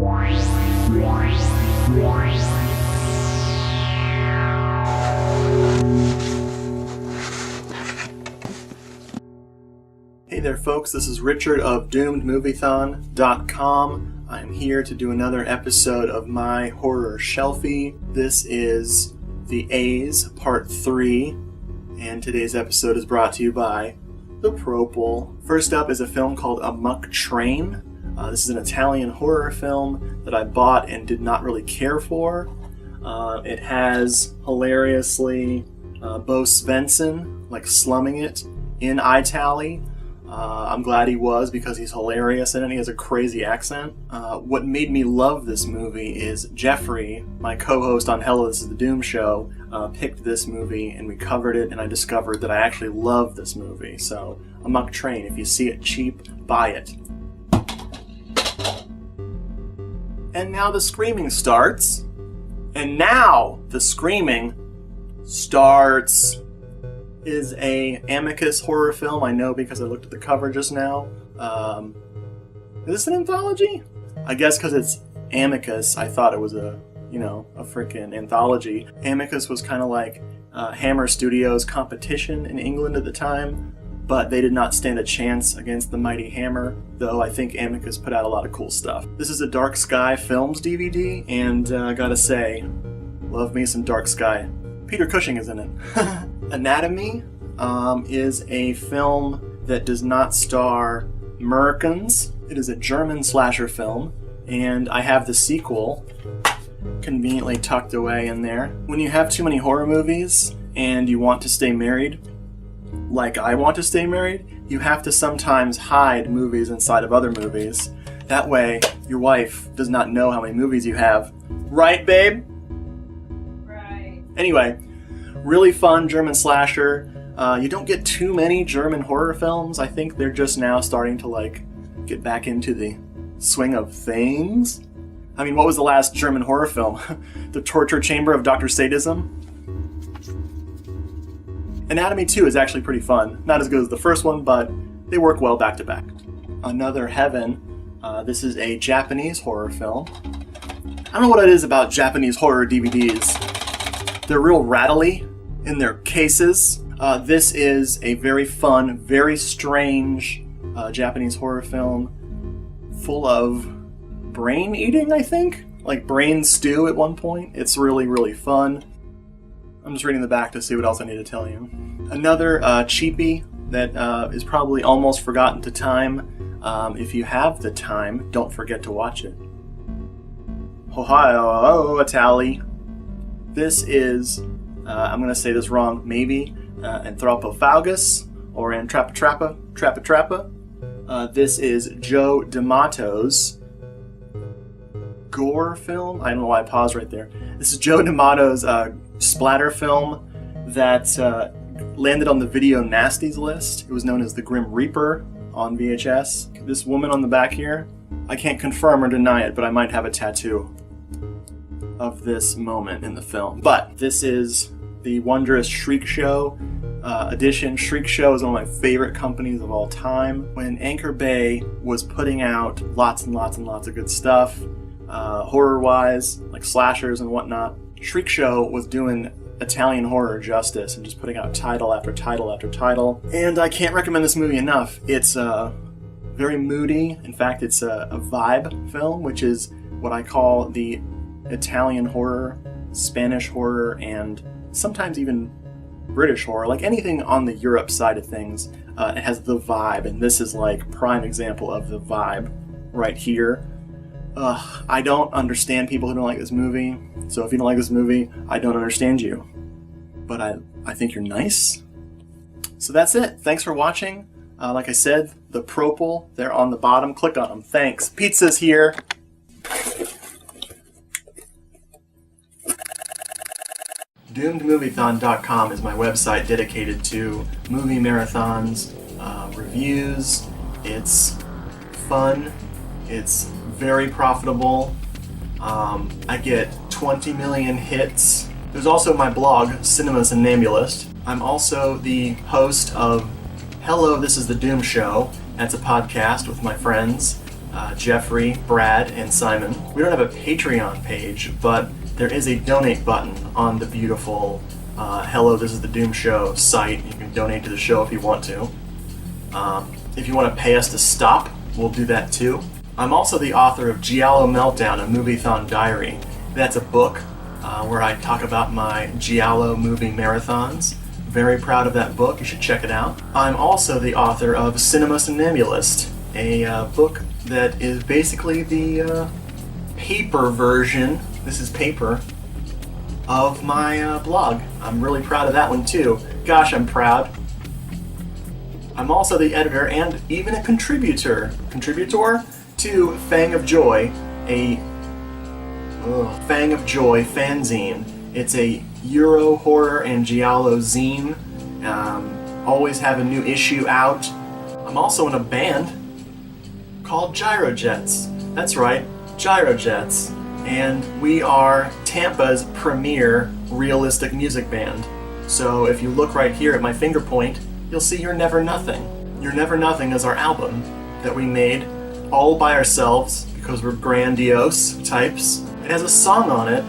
Hey there folks, this is Richard of DoomedMoviethon.com. I'm here to do another episode of my horror Shelfie. This is the A's Part 3, and today's episode is brought to you by the Prople. First up is a film called Amok Train. This is an Italian horror film that I bought and did not really care for. It has, hilariously, Bo Svensson, slumming it in Itali. I'm glad he was, because he's hilarious in it. He has a crazy accent. What made me love this movie is Jeffrey, my co-host on Hello, This is the Doom Show, picked this movie and we covered it, and I discovered that I actually love this movie. So, Amok Train, if you see it cheap, buy it. And now the screaming starts. Is a Amicus horror film. I know because I looked at the cover just now. Is this an anthology? I guess because it's Amicus, I thought it was a freaking anthology. Amicus was kind of like Hammer Studios' competition in England at the time, but they did not stand a chance against the mighty Hammer, though I think Amicus put out a lot of cool stuff. This is a Dark Sky Films DVD, and gotta say, love me some Dark Sky. Peter Cushing is in it. Anatomy is a film that does not star Americans. It is a German slasher film, and I have the sequel conveniently tucked away in there. When you have too many horror movies and you want to stay married, like I want to stay married, you have to sometimes hide movies inside of other movies. That way, your wife does not know how many movies you have. Right, babe? Right. Anyway, really fun German slasher. You don't get too many German horror films. I think they're just now starting to get back into the swing of things. I mean, what was the last German horror film? The Torture Chamber of Dr. Sadism? Anatomy 2 is actually pretty fun. Not as good as the first one, but they work well back to back. Another Heaven. This is a Japanese horror film. I don't know what it is about Japanese horror DVDs. They're real rattly in their cases. This is a very fun, very strange Japanese horror film full of brain eating, I think? Like brain stew at one point. It's really, really fun. I'm just reading the back to see what else I need to tell you. Another cheapie that is probably almost forgotten to time. If you have the time, don't forget to watch it. Ohio, Itali. This is, I'm going to say this wrong, maybe, Anthropophagus, or Trappa. This is Joe D'Amato's gore film. I don't know why I paused right there. This is Joe D'Amato's splatter film that landed on the Video Nasties list. It was known as The Grim Reaper on VHS. This woman on the back here, I can't confirm or deny it, but I might have a tattoo of this moment in the film. But this is the wondrous Shriek Show edition. Shriek Show is one of my favorite companies of all time. When Anchor Bay was putting out lots and lots and lots of good stuff, horror-wise, like slashers and whatnot, Shriek Show was doing Italian horror justice and just putting out title after title after title. And I can't recommend this movie enough. It's very moody. In fact, it's a vibe film, which is what I call the Italian horror, Spanish horror, and sometimes even British horror. Like anything on the Europe side of things, it has the vibe, and this is prime example of the vibe right here. I don't understand people who don't like this movie, so if you don't like this movie, I don't understand you. But I think you're nice. So that's it. Thanks for watching. Like I said, the Prople, they're on the bottom. Click on them. Thanks. Pizza's here. DoomedMoviethon.com is my website dedicated to movie marathons, reviews. It's fun. It's very profitable. I get 20 million hits. There's also my blog, Cinema Somnambulist. I'm also the host of Hello, This is the Doom Show. That's a podcast with my friends. Jeffrey, Brad, and Simon. We don't have a Patreon page, but there is a donate button on the beautiful Hello, This is the Doom Show site. You can donate to the show if you want to. If you want to pay us to stop, we'll do that too. I'm also the author of Giallo Meltdown, a Moviethon diary. That's a book where I talk about my Giallo movie marathons. Very proud of that book, you should check it out. I'm also the author of Somnambulist, a book that is basically the paper version, this is paper, of my blog. I'm really proud of that one too. Gosh, I'm proud. I'm also the editor and even a contributor to Fang of Joy, a Fang of Joy fanzine. It's a Euro horror and Giallo zine. Always have a new issue out. I'm also in a band called Gyrojets. That's right, Gyrojets. And we are Tampa's premier realistic music band. So if you look right here at my finger point, you'll see You're Never Nothing. You're Never Nothing is our album that we made all by ourselves because we're grandiose types. It has a song on it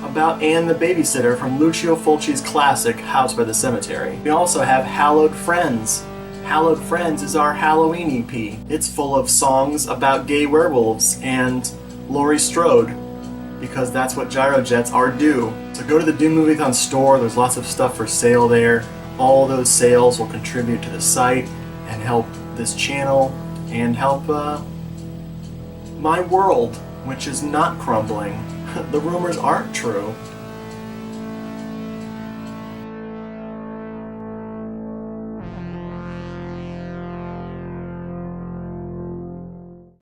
about Anne the babysitter from Lucio Fulci's classic House by the Cemetery. We also have Hallowed Friends. Hallowed Friends is our Halloween EP. It's full of songs about gay werewolves and Laurie Strode, because that's what Gyrojets are do. So go to the Doom Moviethon store, there's lots of stuff for sale there. All those sales will contribute to the site and help this channel and help my world, which is not crumbling. The rumors aren't true.